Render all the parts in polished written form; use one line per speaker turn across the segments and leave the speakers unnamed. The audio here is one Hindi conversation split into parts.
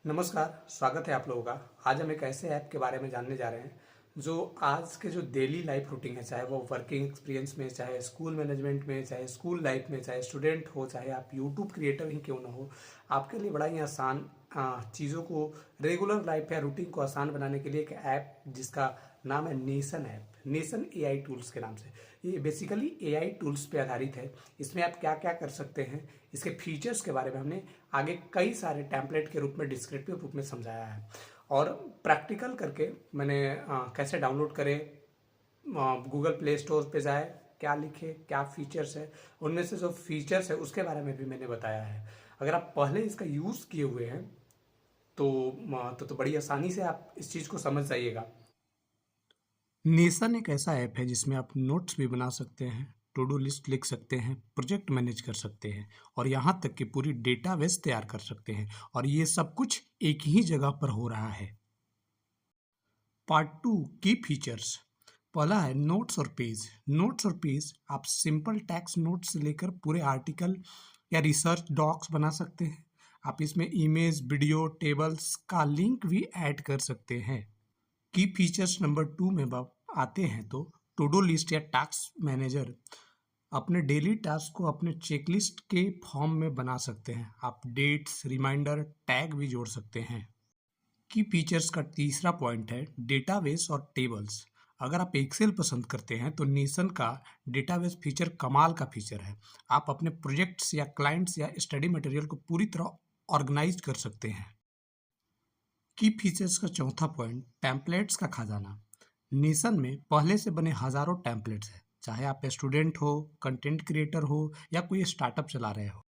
नमस्कार, स्वागत है आप लोगों का। आज हम एक ऐसे ऐप के बारे में जानने जा रहे हैं जो आज के जो डेली लाइफ रूटीन है, चाहे वो वर्किंग एक्सपीरियंस में, चाहे स्कूल मैनेजमेंट में, चाहे स्कूल लाइफ में, चाहे स्टूडेंट हो, चाहे आप यूट्यूब क्रिएटर ही क्यों ना हो, आपके लिए बड़ा ही आसान चीज़ों को, रेगुलर लाइफ या रूटीन को आसान बनाने के लिए एक ऐप जिसका नाम है nation app, nation AI tools के नाम से। ये बेसिकली एआई टूल्स पे आधारित है। इसमें आप क्या क्या कर सकते हैं, इसके फीचर्स के बारे में हमने आगे कई सारे टेम्पलेट के रूप में, डिस्क्रिप्टिव रूप में समझाया है और प्रैक्टिकल करके मैंने कैसे डाउनलोड करें, गूगल प्ले स्टोर पे जाए, क्या लिखे, क्या फीचर्स है, उनमें से जो फीचर्स है उसके बारे में भी मैंने बताया है। अगर आप पहले इसका यूज़ किए हुए हैं तो बड़ी आसानी से आप इस चीज़ को समझ जाइएगा। नेशन एक ऐसा ऐप है जिसमें आप नोट्स भी बना सकते हैं, टू डू लिस्ट लिख सकते हैं, प्रोजेक्ट मैनेज कर सकते हैं और यहाँ तक कि पूरी डेटाबेस तैयार कर सकते हैं, और ये सब कुछ एक ही जगह पर हो रहा है। पार्ट टू, की फीचर्स। पहला है नोट्स और पेज। नोट्स और पेज आप सिंपल टेक्स्ट नोट्स से लेकर पूरे आर्टिकल या रिसर्च डॉक्स बना सकते हैं। आप इसमें इमेज, वीडियो, टेबल्स का लिंक भी ऐड कर सकते हैं। की फीचर्स नंबर 2 में अब आते हैं तो टू डू लिस्ट या टास्क मैनेजर। अपने डेली टास्क को अपने चेकलिस्ट के फॉर्म में बना सकते हैं। आप डेट्स, रिमाइंडर, टैग भी जोड़ सकते हैं। की फीचर्स का तीसरा पॉइंट है डेटाबेस और टेबल्स। अगर आप एक्सेल पसंद करते हैं तो नेशन का डेटाबेस फीचर कमाल का फीचर है। आप अपने प्रोजेक्ट्स या क्लाइंट्स या स्टडी मटेरियल को पूरी तरह ऑर्गेनाइज कर सकते हैं। की फीचर्स का चौथा पॉइंट, टेम्पलेट्स का खजाना। नेशन में पहले से बने हजारों टेम्पलेट्स हैं, चाहे आप स्टूडेंट हो, कंटेंट क्रिएटर हो या कोई स्टार्टअप चला रहे हो।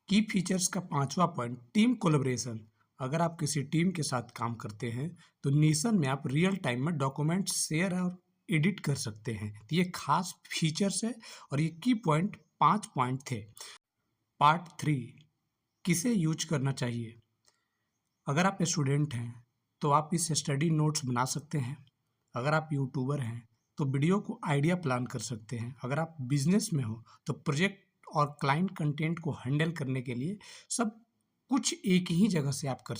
की फीचर्स का पांचवा पॉइंट, टीम कोलेब्रेशन। अगर आप किसी टीम के साथ काम करते हैं तो नेशन में आप रियल टाइम में डॉक्यूमेंट शेयर और एडिट कर सकते हैं। तो ये खास फीचर्स है और ये की पॉइंट 5 पॉइंट थे। पार्ट थ्री, किसे यूज करना चाहिए। अगर आप स्टूडेंट हैं तो आप इस स्टडी नोट्स बना सकते हैं। अगर आप यूट्यूबर हैं तो वीडियो को आइडिया प्लान कर सकते हैं। अगर आप बिजनेस में हो तो प्रोजेक्ट और क्लाइंट कंटेंट को हैंडल करने के लिए सब कुछ एक ही जगह से आप कर।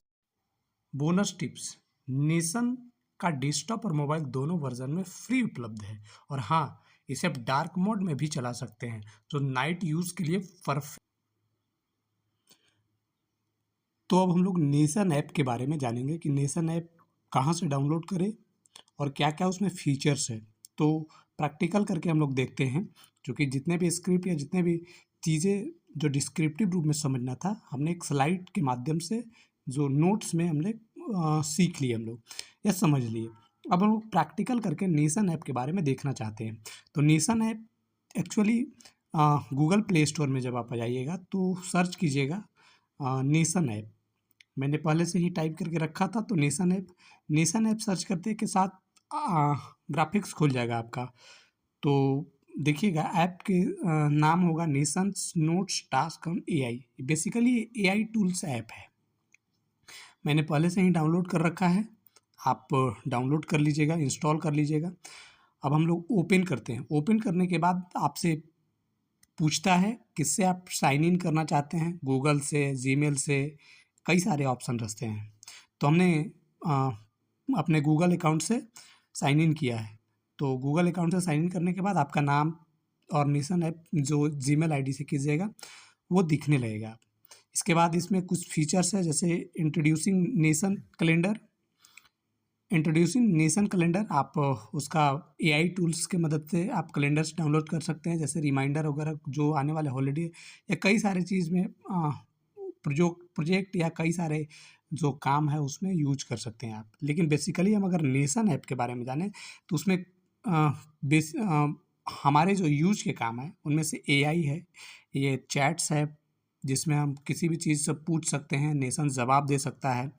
बोनस टिप्स, नेशन का डेस्कटॉप और मोबाइल दोनों वर्जन में फ्री उपलब्ध है और हाँ, इसे आप डार्क मोड में भी चला सकते हैं तो नाइट यूज़ के लिए परफेक्ट। तो अब हम लोग नेशन ऐप के बारे में जानेंगे कि नेशन ऐप कहाँ से डाउनलोड करें और क्या क्या उसमें फीचर्स है। तो प्रैक्टिकल करके हम लोग देखते हैं, क्योंकि जितने भी स्क्रिप्ट या जितने भी चीज़ें जो डिस्क्रिप्टिव रूप में समझना था, हमने एक स्लाइड के माध्यम से जो नोट्स में हमने सीख लिए, हम लोग या समझ लिए। अब हम लोग प्रैक्टिकल करके नेशन ऐप के बारे में देखना चाहते हैं। तो nation app actually Google play store में जब आप आ जाइएगा तो सर्च कीजिएगा नेशन ऐप। मैंने पहले से ही टाइप करके रखा था, तो नेशन ऐप सर्च करते के साथ ग्राफिक्स खुल जाएगा आपका। तो देखिएगा ऐप के नाम होगा Nations notes task on AI. Basically AI tools app है। मैंने पहले से ही डाउनलोड कर रखा है, आप डाउनलोड कर लीजिएगा, इंस्टॉल कर लीजिएगा। अब हम लोग ओपन करते हैं। ओपन करने के बाद आपसे पूछता है किससे आप साइन इन करना चाहते हैं, गूगल से, जीमेल से, कई सारे ऑप्शन रहते हैं। तो हमने अ, अपने गूगल अकाउंट से साइन इन किया है। तो गूगल अकाउंट से साइन इन करने के बाद आपका नाम और नेशन ऐप जो जीमेल आईडी से कीजिएगा वो दिखने लगेगा। इसके बाद इसमें कुछ फीचर्स है, जैसे इंट्रोड्यूसिंग नेशन कैलेंडर। आप उसका एआई टूल्स की मदद से आप कैलेंडर्स डाउनलोड कर सकते हैं, जैसे रिमाइंडर वगैरह जो आने वाले हॉलीडे या कई सारे चीज़ में प्रोजेक्ट या कई सारे जो काम है उसमें यूज कर सकते हैं आप। लेकिन बेसिकली हम अगर नेशन ऐप के बारे में जानें तो उसमें हमारे जो यूज के काम है उनमें से एआई है, ये चैट्स है जिसमें हम किसी भी चीज़ से पूछ सकते हैं, नेशन जवाब दे सकता है।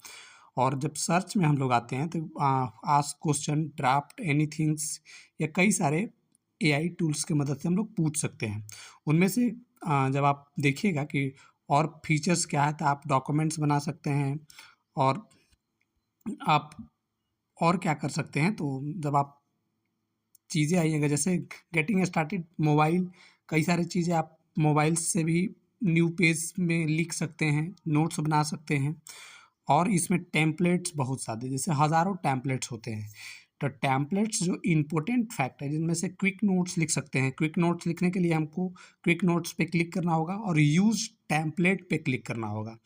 और जब सर्च में हम लोग आते हैं तो आस्क क्वेश्चन, ड्राफ्ट, एनीथिंग्स या कई सारे एआई टूल्स की मदद से हम लोग पूछ सकते हैं। उनमें से जब आप देखिएगा कि और फीचर्स क्या है, तो आप डॉक्यूमेंट्स बना सकते हैं और आप और क्या कर सकते हैं। तो जब आप चीज़ें आइएगा, जैसे गेटिंग स्टार्टेड मोबाइल, कई सारी चीज़ें आप मोबाइल से भी न्यू पेज में लिख सकते हैं, नोट्स बना सकते हैं। और इसमें टेम्पलेट्स बहुत सारे, जैसे हज़ारों टेम्पलेट्स होते हैं। तो टेम्पलेट्स जो इम्पोर्टेंट फैक्ट है, जिनमें से क्विक नोट्स लिख सकते हैं। क्विक नोट्स लिखने के लिए हमको क्विक नोट्स पे क्लिक करना होगा और यूज़ टेम्पलेट पे क्लिक करना होगा।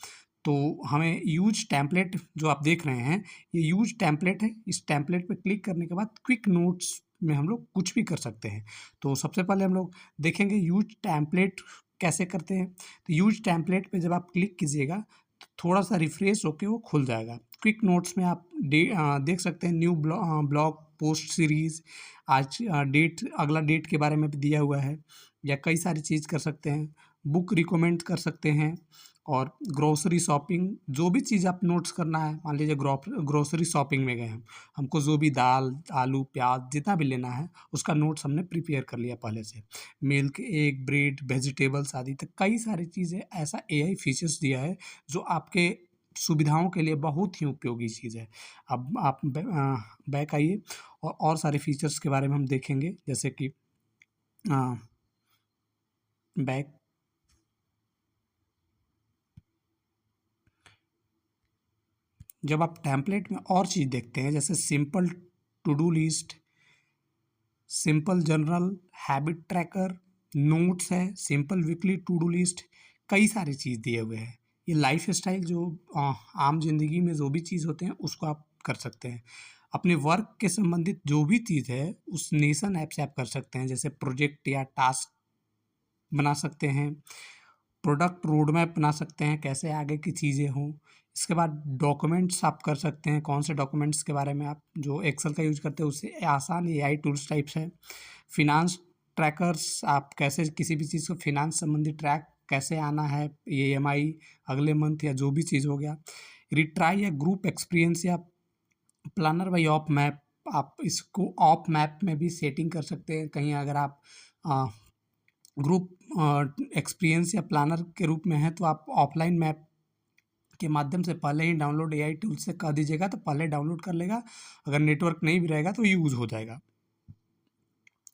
तो हमें यूज़ टेम्पलेट जो आप देख रहे हैं, ये यूज़ टेम्पलेट है। इस टेम्पलेट पे क्लिक करने के बाद क्विक नोट्स में हम लोग कुछ भी कर सकते हैं। तो सबसे पहले हम लोग देखेंगे यूज़ टेम्पलेट कैसे करते हैं। तो यूज़ टेम्पलेट पे जब आप क्लिक कीजिएगा, तो थोड़ा सा रिफ्रेश होके वो खुल जाएगा। क्विक नोट्स में आप देख सकते हैं न्यू ब्लॉग पोस्ट सीरीज़, आज डेट, अगला डेट के बारे में भी दिया हुआ है, या कई सारी चीज़ कर सकते हैं। बुक रिकमेंड कर सकते हैं, और ग्रोसरी शॉपिंग, जो भी चीज़ आप नोट्स करना है, मान लीजिए ग्रोसरी शॉपिंग में गए हम, हमको जो भी दाल, आलू, प्याज जितना भी लेना है, उसका नोट्स हमने प्रिपेयर कर लिया पहले से। मिल्क, एग, ब्रेड, वेजिटेबल्स आदि तक कई सारी चीज़ें, ऐसा एआई फीचर्स दिया है जो आपके सुविधाओं के लिए बहुत ही उपयोगी चीज़ है। अब आप बैक आइए, और सारे फीचर्स के बारे में हम देखेंगे, जैसे कि बैक। जब आप टेम्पलेट में और चीज़ देखते हैं, जैसे simple to do list, simple journal, habit tracker, notes है, simple weekly to do list, कई सारी चीज़ दिए हुए हैं। ये लाइफ स्टाइल जो आम जिंदगी में जो भी चीज़ होते हैं उसको आप कर सकते हैं। अपने वर्क के संबंधित जो भी चीज़ है उस नेशन ऐप से आप कर सकते हैं, जैसे प्रोजेक्ट या टास्क बना सकते हैं, प्रोडक्ट रोड मैप बना सकते हैं, कैसे आगे की चीज़ें हों। इसके बाद डॉक्यूमेंट्स आप कर सकते हैं, कौन से डॉक्यूमेंट्स के बारे में आप जो एक्सेल का यूज़ करते हैं उससे आसान एआई टूल्स टाइप्स है। फिनांस ट्रैकर्स, आप कैसे किसी भी चीज़ को फिनांस संबंधी ट्रैक कैसे आना है, ईएमआई अगले मंथ या जो भी चीज़ हो गया। रिट्राई या ग्रुप एक्सपीरियंस या प्लानर बाई ऑप मैप, आप इसको ऑप मैप में भी सेटिंग कर सकते हैं। कहीं अगर आप ग्रुप एक्सपीरियंस या प्लानर के रूप में है, तो आप ऑफलाइन मैप के माध्यम से पहले ही डाउनलोड एआई टूल से कर दीजिएगा, तो पहले डाउनलोड कर लेगा। अगर नेटवर्क नहीं भी रहेगा तो यूज़ हो जाएगा।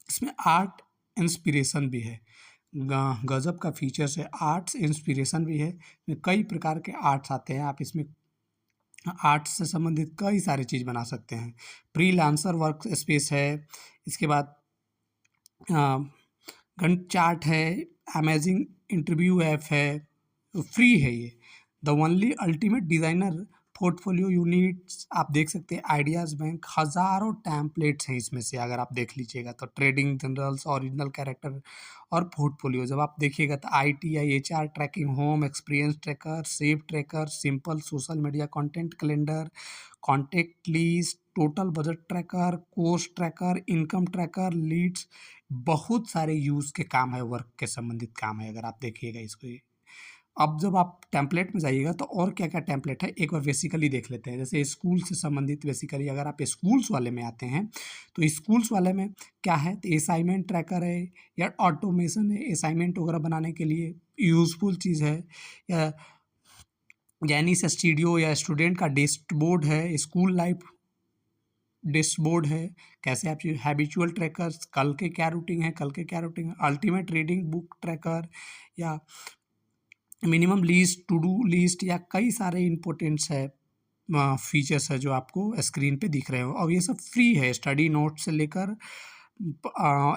इसमें आर्ट इंस्पिरेशन भी है, गजब का फीचर्स है। आर्ट्स इंस्पिरेशन भी है, इसमें कई प्रकार के आर्ट्स आते हैं। आप इसमें आर्ट्स से संबंधित कई सारी चीज़ बना सकते हैं। फ्रीलांसर वर्क स्पेस है, इसके बाद गन चार्ट है, अमेजिंग इंटरव्यू ऐप है, फ्री है ये। The only ultimate designer portfolio units, आप देख सकते हैं आइडियाज़ बैंक, हज़ारों टैम्पलेट्स हैं इसमें से, अगर आप देख लीजिएगा तो ट्रेडिंग जनरल्स, ओरिजिनल कैरेक्टर और पोर्टफोलियो। जब आप देखिएगा तो ITI, HR tracking, home experience tracker, save tracker, simple social media content calendar, contact list, total budget tracker, course tracker, income tracker, leads, बहुत सारे यूज़ के काम है, वर्क के संबंधित काम है, अगर आप देखिएगा इसको। अब जब आप टेम्पलेट में जाइएगा तो और क्या-क्या टेम्पलेट है, एक बार बेसिकली देख लेते हैं। जैसे स्कूल से संबंधित, बेसिकली अगर आप स्कूल्स वाले में आते हैं, तो स्कूल्स वाले में क्या है, तो असाइनमेंट ट्रैकर है, या ऑटोमेशन है, असाइनमेंट वगैरह बनाने के लिए यूज़फुल चीज़ है, या जेनिस स्टूडियो, या स्टूडेंट का डैशबोर्ड है, स्कूल लाइफ डैशबोर्ड है, कैसे आप हैबिचुअल ट्रैकर्स, कल के क्या रूटीन है, कल के क्या रूटीन है, अल्टीमेट रीडिंग बुक ट्रैकर, या minimum list, to do list, या कई सारे इम्पोर्टेंट्स है, फीचर्स है जो आपको स्क्रीन पे दिख रहे हो। और ये सब फ्री है, स्टडी नोट्स से लेकर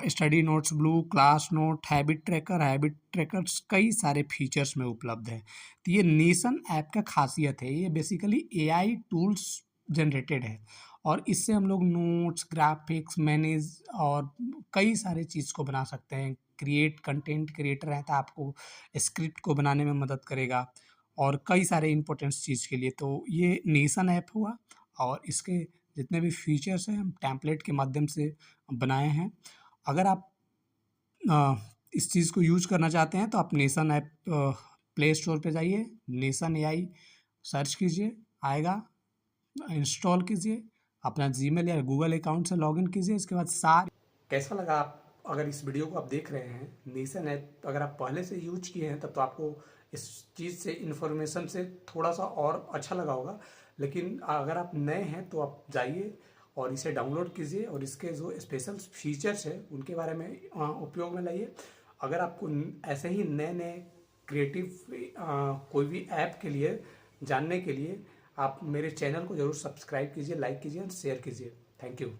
study notes, blue class note, habit trackers, कई सारे फीचर्स में उपलब्ध है। तो ये नेशन ऐप का खासियत है, ये बेसिकली एआई टूल्स जनरेटेड है, और इससे हम लोग नोट्स, ग्राफिक्स, मैनेज और कई सारे चीज़ को बना सकते हैं। क्रिएट कंटेंट क्रिएटर है तो आपको स्क्रिप्ट को बनाने में मदद करेगा, और कई सारे इम्पोर्टेंट्स चीज़ के लिए। तो ये नेशन ऐप हुआ, और इसके जितने भी फीचर्स हैं हम टेम्पलेट के माध्यम से बनाए हैं। अगर आप इस चीज़ को यूज़ करना चाहते हैं तो आप नेशन ऐप प्ले स्टोर पे जाइए, नेशन एआई सर्च कीजिए, आएगा, इंस्टॉल कीजिए, अपना जीमेल या गूगल अकाउंट से लॉगिन कीजिए। इसके बाद सारे, कैसा लगा आप, अगर इस वीडियो को आप देख रहे हैं, नेशन ऐप अगर आप पहले से यूज किए हैं तब तो आपको इस चीज़ से, इन्फॉर्मेशन से थोड़ा सा और अच्छा लगा होगा। लेकिन अगर आप नए हैं तो आप जाइए और इसे डाउनलोड कीजिए, और इसके जो स्पेशल फीचर्स है उनके बारे में उपयोग में लाइए। अगर आपको ऐसे ही नए नए क्रिएटिव कोई भी ऐप के लिए जानने के लिए आप मेरे चैनल को ज़रूर सब्सक्राइब कीजिए, लाइक कीजिए और शेयर कीजिए। Thank you.